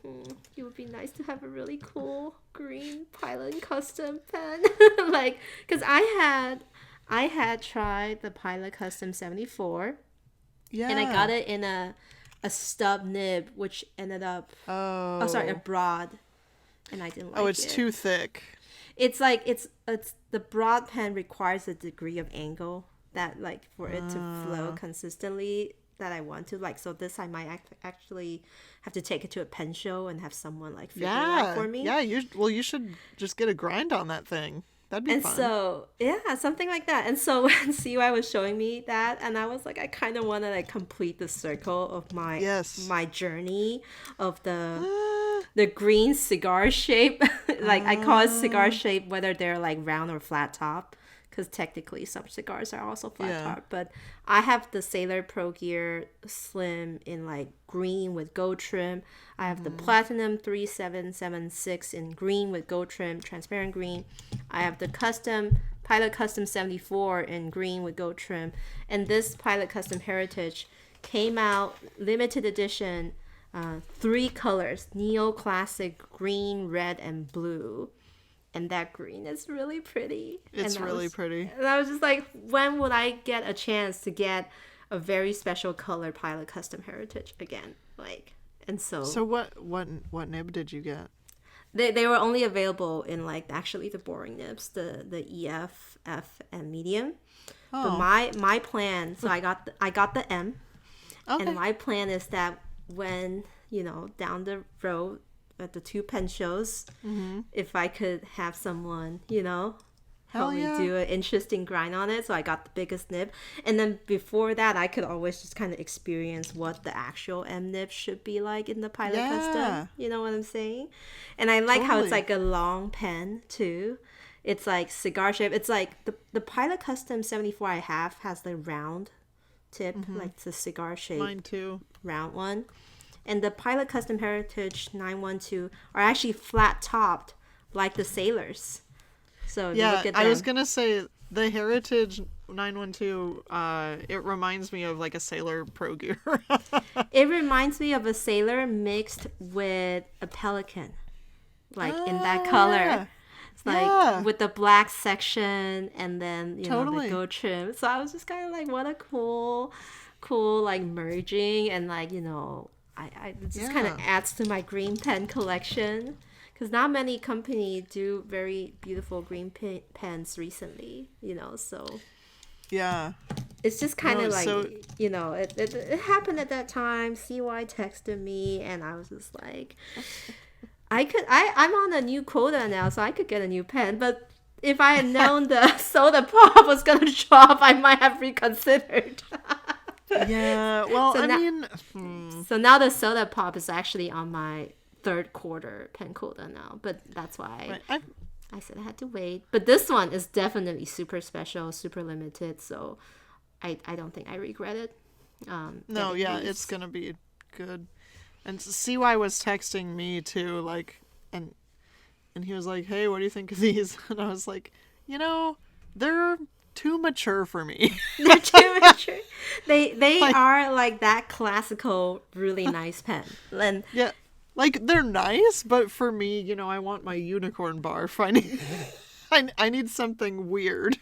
it would be nice to have a really cool green Pilot Custom pen. Because I had tried the Pilot Custom 74, and I got it in a stub nib, which ended up a broad, and I didn't like it. Oh, it's too thick. It's it's the broad pen requires a degree of angle that for it to flow consistently that I want to. So this I might actually have to take it to a pen show and have someone figure it out for me. Yeah, you should just get a grind on that thing. That'd be fun. And so, yeah, something like that. And so when CY was showing me that, and I was like, I kind of want to complete the circle of my journey of the green cigar shape. I call it cigar shape, whether they're round or flat top, because technically some cigars are also flat top. But I have the Sailor Pro Gear Slim in green with gold trim. I have the Platinum 3776 in green with gold trim, transparent green. I have the Pilot Custom 74 in green with gold trim. And this Pilot Custom Heritage came out limited edition, 3 colors: neoclassic, green, red, and blue. And that green is really pretty. It's really pretty. And I was just like, when would I get a chance to get a very special color Pilot Custom Heritage again. Like, and So what nib did you get? they were only available in like actually the boring nibs, the EF, F, and medium. Oh. But my plan, so I got the M, Okay. and my plan is that when down the road at the 2 pen shows, if I could have someone Hell help me yeah. do an interesting grind on it, so I got the biggest nib, and then before that I could always just kind of experience what the actual M nib should be like in the Pilot Yeah. Custom. You know what I'm saying? And I like how it's Totally. like a long pen too. It's like cigar shape. It's like the Pilot Custom 74 I have has the round tip, like the cigar shape Mine too. round one. And the Pilot Custom Heritage 912 are actually flat topped like the Sailors. So if you Yeah, look at I them, was gonna say the Heritage 912. It reminds me of like a Sailor Pro Gear. it reminds me of a Sailor mixed with a Pelican, like in that color. Yeah. It's like Yeah. with the black section and then the Totally. gold trim. So I was just kind of like, what a cool like merging, and like I it just kind of Yeah. adds to my green pen collection. Because not many company do very beautiful green pens recently, so Yeah. it's just kind of No, like, so- it happened at that time. CY texted me, and I was just like, I'm on a new quota now, so I could get a new pen. But if I had known the soda pop was going to drop, I might have reconsidered. Yeah. Well, So I now- mean, So now the soda pop is actually on my 3rd quarter pen quota now. But that's why I said I had to wait. But this one is definitely super special, super limited. So I don't think I regret it. no, getting yeah, these. it's gonna be good. And CY was texting me too, like, and he was like, "Hey, what do you think of these?" And I was like, they're too mature for me. They're too mature. They are like that classical, really nice pen. And Yeah, like they're nice, but for me, I want my unicorn bar. Finding, I need something weird.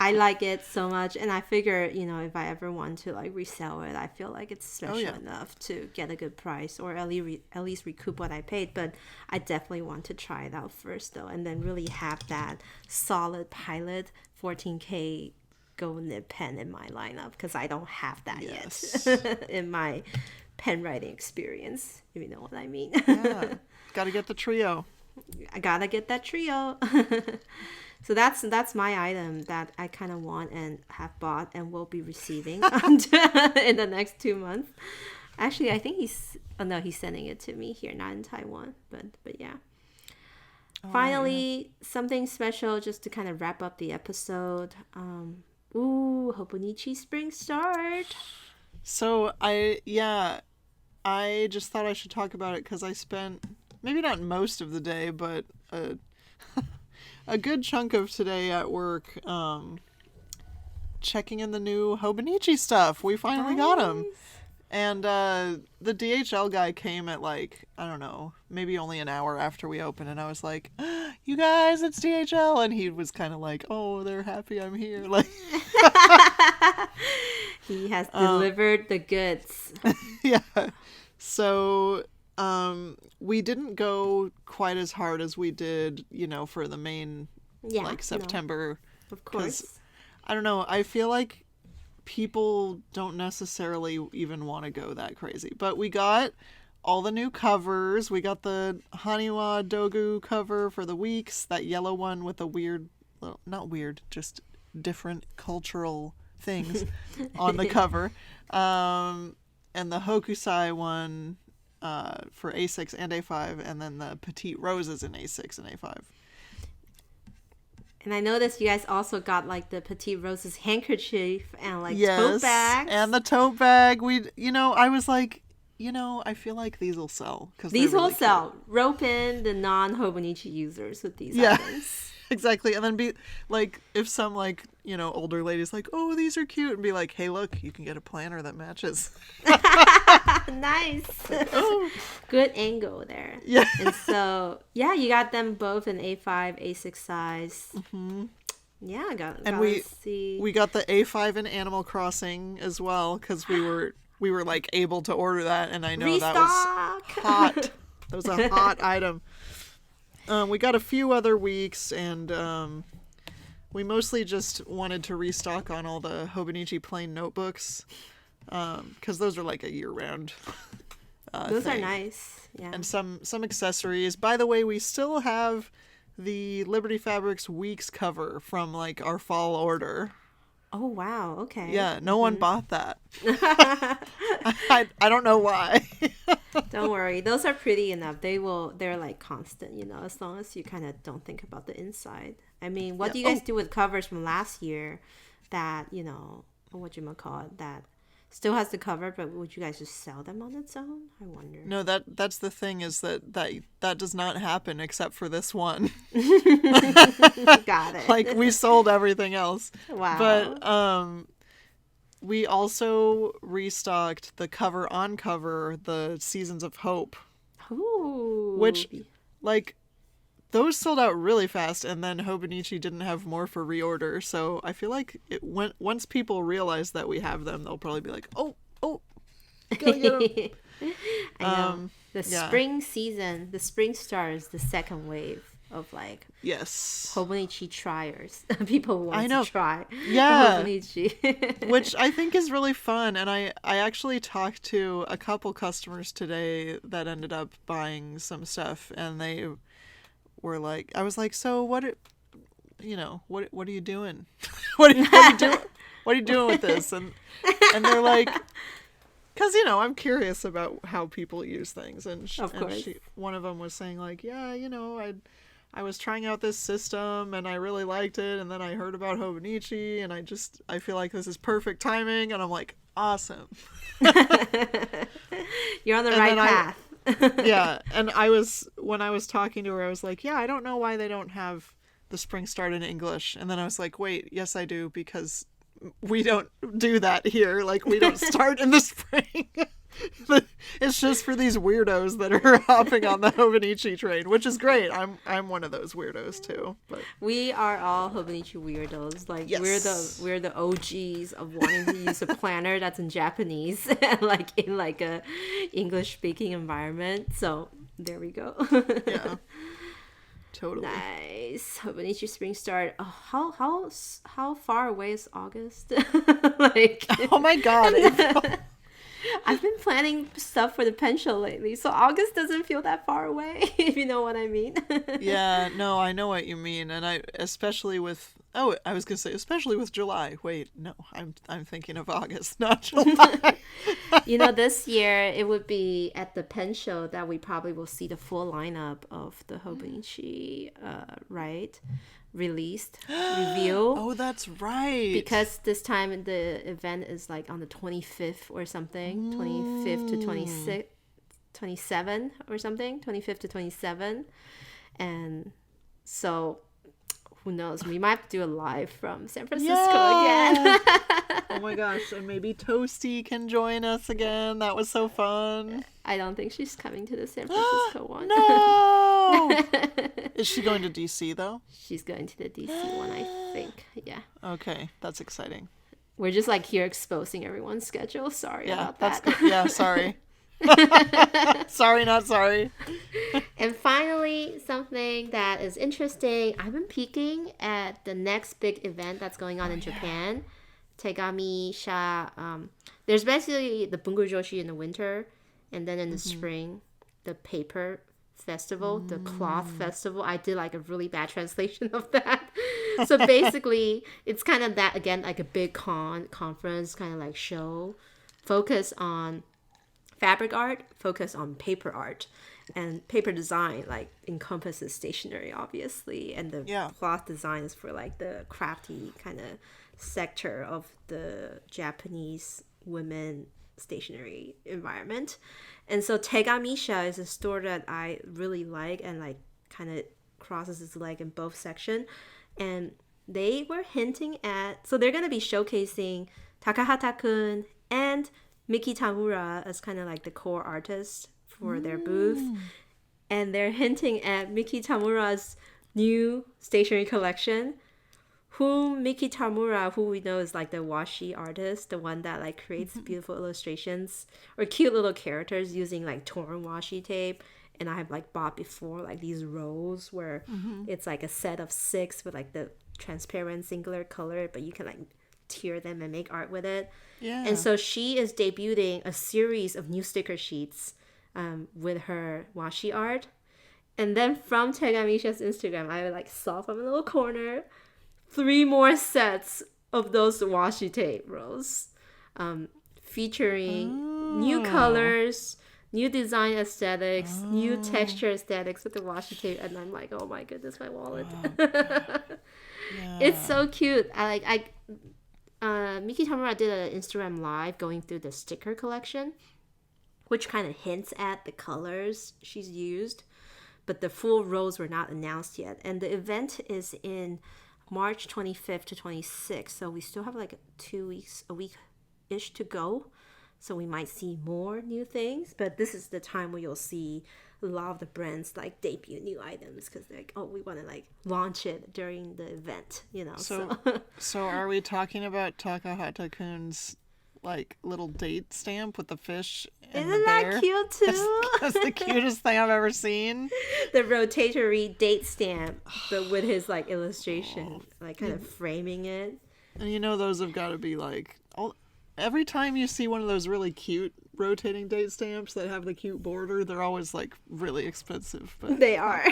I like it so much, and I figure, if I ever want to like resell it, I feel like it's special yeah. enough to get a good price or at least recoup what I paid. But I definitely want to try it out first, though, and then really have that solid Pilot 14K gold nib pen in my lineup, because I don't have that Yes. yet in my pen writing experience, if you know what I mean. Yeah, gotta get the trio. I gotta get that trio. So that's my item that I kind of want and have bought and will be receiving in the next 2 months. Actually, I think he's sending it to me here, not in Taiwan, but yeah. Finally, something special just to kind of wrap up the episode. Hobonichi Spring Start. So I just thought I should talk about it because I spent maybe not most of the day, but a good chunk of today at work checking in the new Hobonichi stuff. We finally got them. And the DHL guy came at like, I don't know, maybe only an hour after we opened, and I was like, "You guys, it's DHL," and he was kind of like, "Oh, they're happy I'm here." Like, He has delivered the goods. yeah. So we didn't go quite as hard as we did, for the main Yeah, like September. of course. I don't know. I feel like people don't necessarily even want to go that crazy. But we got all the new covers. We got the Haniwa Dogu cover for the weeks, that yellow one with the weird, well, not weird, just different cultural things on the cover. And the Hokusai one for A6 and A5, and then the Petite Roses in A6 and A5. And I noticed you guys also got like the Petite Rose's handkerchief and like tote bags. And the tote bag. I was like, I feel like these will sell. These will really sell. Rope in the non-Hobonichi users with these Yeah. items. Exactly. And then be like, if some like, older lady's like, "Oh, these are cute," and be like, "Hey, look, you can get a planner that matches." Nice. Oh. Good angle there. Yeah. And so, yeah, you got them both in A5, A6 size. Yeah, I got And gotta see. we got the A5 in Animal Crossing as well because we were like able to order that, and I know that was Restock! hot. That was a hot item. We got a few other weeks, and we mostly just wanted to restock on all the Hobonichi plain notebooks because those are like a year-round Those thing. are nice. Yeah. And some accessories. By the way, we still have the Liberty Fabrics Weeks cover from like our fall order. Oh, wow. Okay. Yeah, no one bought that. I don't know why. Don't worry. Those are pretty enough. They're like constant, as long as you kind of don't think about the inside. I mean, what do you guys do with covers from last year that, whatchamacallit, that still has the cover, but would you guys just sell them on its own? I wonder. No, that's the thing is that does not happen except for this one. Got it. Like we sold everything else. Wow. But we also restocked the cover on cover, the Seasons of Hope, Ooh. which like those sold out really fast, and then Hobonichi didn't have more for reorder. So I feel like once people realize that we have them, they'll probably be like, oh, gotta get them. I know. The spring season, the spring stars, the second wave of like Yes. Hobonichi triers. People who want to try Hobonichi. Which I think is really fun. And I actually talked to a couple customers today that ended up buying some stuff, and they were like, I was like, so what are you doing? what are you doing? What are you doing with this? And they're like, because I'm curious about how people use things, and one of them was saying like, yeah, I was trying out this system and I really liked it, and then I heard about Hobonichi and I feel like this is perfect timing, and I'm like, awesome. You're on the right path. Yeah, and when I was talking to her, I was like, yeah, I don't know why they don't have the spring start in English, and then I was like, wait, yes I do, because we don't do that here. Like, we don't start in the spring. It's just for these weirdos that are hopping on the Hobonichi train, which is great. I'm one of those weirdos too. But we are all Hobonichi weirdos. Like, yes. we're the OGs of wanting to use a planner that's in Japanese, like in like a English speaking environment. So there we go. Yeah. Totally. Nice. Hobonichi spring start. Oh, how far away is August? Like, oh my god. I've been planning stuff for the pen show lately, so August doesn't feel that far away, if you know what I mean. Yeah, no, I know what you mean, and especially with July. Wait, no, I'm thinking of August, not July. This year it would be at the pen show that we probably will see the full lineup of the Hobonichi, right? Released review. Oh, that's right. Because this time the event is like on the 25th or something, 25th to 26, 27 or something, 25th to 27, and so who knows? We might have to do a live from San Francisco again. Oh my gosh, and maybe Toasty can join us again. That was so fun. I don't think she's coming to the San Francisco one. No! Is she going to DC though? She's going to the DC one, I think. Yeah. Okay, that's exciting. We're just like here exposing everyone's schedule. Sorry about that. That's good. Yeah, sorry. Sorry, not sorry. And finally, something that is interesting. I've been peeking at the next big event that's going on in Japan. Tegami Sha. There's basically the Bungo Joshi in the winter, and then in the spring, the paper festival, the cloth festival. I did like a really bad translation of that. So basically, it's kind of that, again, like a big conference, kind of like show, focus on fabric art, focus on paper art, and paper design like encompasses stationery, obviously, and the cloth design is for like the crafty kind of sector of the Japanese women stationery environment. And so Tegamisha is a store that I really like, and like kind of crosses its leg in both sections. And they were hinting at, so they're going to be showcasing Takahata-kun and Miki Tamura as kind of like the core artists for their booth. And they're hinting at Miki Tamura's new stationery collection, who Miki Tamura, who we know is like the washi artist, the one that like creates beautiful illustrations or cute little characters using like torn washi tape. And I have like bought before like these rolls where it's like a set of 6 with like the transparent singular color, but you can like tear them and make art with it. Yeah. And so she is debuting a series of new sticker sheets with her washi art. And then from Tegamisha's Instagram, I like saw from a little corner 3 more sets of those washi tape rolls, featuring new colors, new design aesthetics, new texture aesthetics with the washi tape. And I'm like, oh my goodness, my wallet. Yeah. It's so cute. Miki Tamura did an Instagram live going through the sticker collection, which kind of hints at the colors she's used, but the full rows were not announced yet. And the event is in March 25th to 26th, so we still have like 2 weeks, a week-ish to go. So we might see more new things, but this is the time where you'll see a lot of the brands like debut new items because they're like, oh, we want to like launch it during the event, you know. So are we talking about Takahata-kun's like little date stamp with the fish and Isn't the bear? that cute too? That's the cutest thing I've ever seen. The rotatory date stamp, but with his like illustration, like kind of framing it. And you know those have got to be like every time you see one of those really cute rotating date stamps that have the cute border, they're always like really expensive, but They are.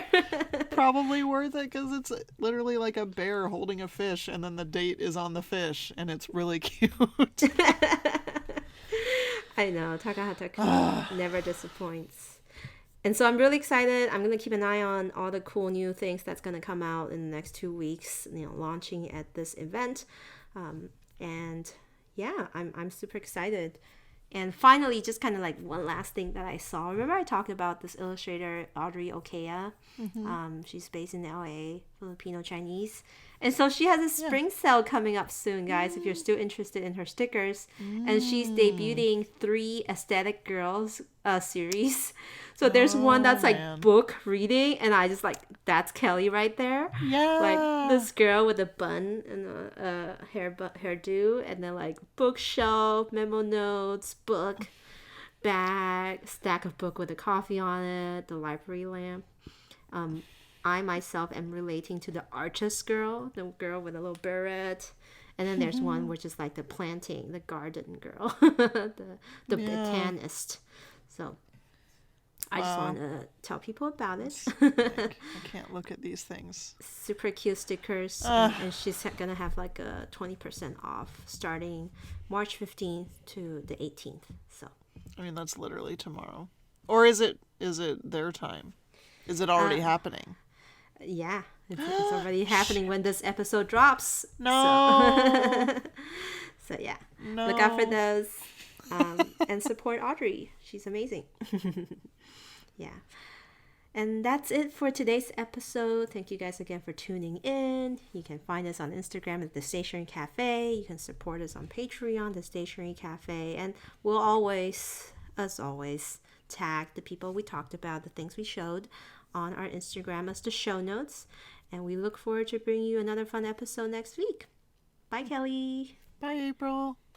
probably worth it because it's literally like a bear holding a fish and then the date is on the fish and it's really cute. I know, Takahata-kun never disappoints. And so I'm really excited. I'm going to keep an eye on all the cool new things that's going to come out in the next 2 weeks, you know, launching at this event. And yeah, I'm super excited. And finally, just kind of like one last thing that I saw. Remember I talked about this illustrator, Audrey Okea? She's based in LA, Filipino Chinese. And so she has a spring sale coming up soon, guys, if you're still interested in her stickers. And she's debuting 3 Aesthetic Girls series. So there's one that's like book reading, and I just like, that's Kelly right there. Yeah. Like this girl with a bun and a hairdo, and then like bookshelf, memo notes, book, bag, stack of book with a coffee on it, the library lamp. I myself am relating to the artist girl, the girl with a little beret. And then there's one which is like the planting, the garden girl, the botanist. So I just want to tell people about it. I can't look at these things. Super cute stickers. And she's going to have like a 20% off starting March 15th to the 18th. So I mean, that's literally tomorrow. Or is it their time? Is it already happening? Yeah, it's already happening when this episode drops. No. So yeah, No. look out for those and support Audrey. She's amazing. Yeah. And that's it for today's episode. Thank you guys again for tuning in. You can find us on Instagram at The Stationery Cafe. You can support us on Patreon, The Stationery Cafe. And we'll always, as always, tag the people we talked about, the things we showed on our Instagram as the show notes. And we look forward to bringing you another fun episode next week. Bye, Kelly. Bye, April.